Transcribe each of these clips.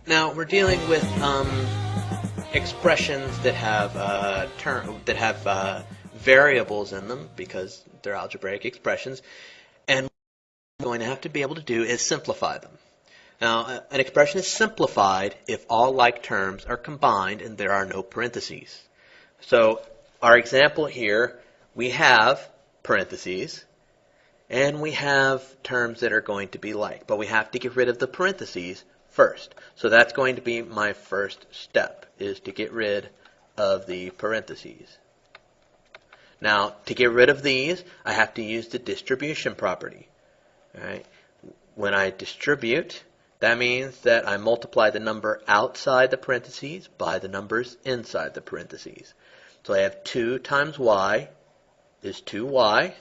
Now we're dealing with expressions that have variables in them because they're algebraic expressions, and what we're going to have to be able to do is simplify them. Now, an expression is simplified if all like terms are combined and there are no parentheses. So our example here, we have parentheses, and we have terms that are going to be like, but we have to get rid of the parentheses first. So that's going to be my first step, is to get rid of the parentheses. Now, to get rid of these, I have to use the distribution property. All right. When I distribute, that means that I multiply the number outside the parentheses by the numbers inside the parentheses. So I have 2 times y is 2y.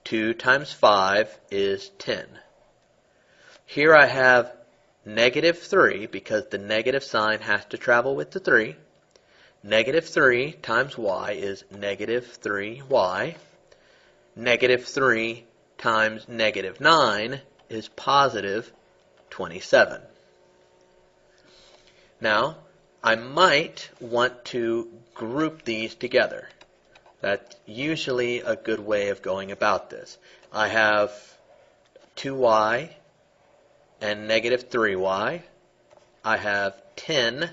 2 times 5 is 10. Here I have negative 3 because the negative sign has to travel with the 3. Negative 3 times y is negative 3y. Negative 3 times negative 9 is positive 27. Now, I might want to group these together. That's usually a good way of going about this. I have 2y and negative 3y. I have 10,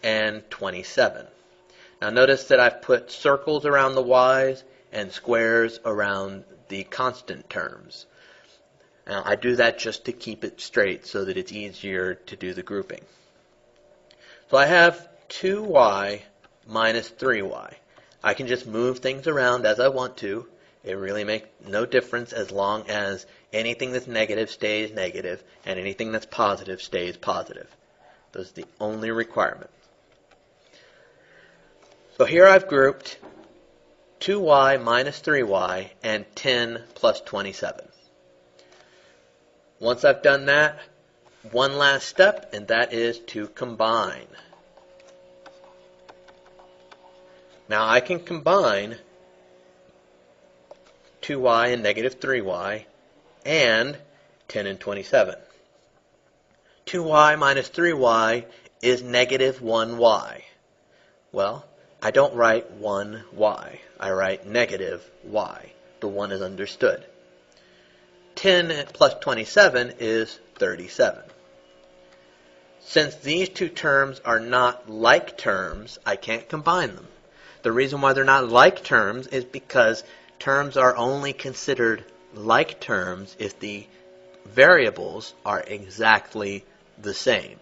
and 27. Now notice that I've put circles around the y's and squares around the constant terms. Now I do that just to keep it straight so that it's easier to do the grouping. So I have 2y minus 3y. I can just move things around as I want to. It really makes no difference as long as anything that's negative stays negative and anything that's positive stays positive. Those are the only requirements. So here I've grouped 2y minus 3y and 10 plus 27. Once I've done that, one last step, and that is to combine. Now I can combine 2y and negative 3y and 10 and 27. 2y minus 3y is negative 1y. Well, I don't write 1y. I write negative y. The 1 is understood. 10 plus 27 is 37. Since these two terms are not like terms, I can't combine them. The reason why they're not like terms is because terms are only considered like terms if the variables are exactly the same.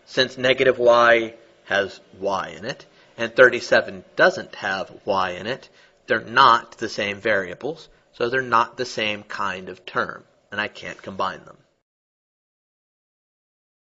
Since negative y has y in it, and 37 doesn't have y in it, they're not the same variables, so they're not the same kind of term, and I can't combine them.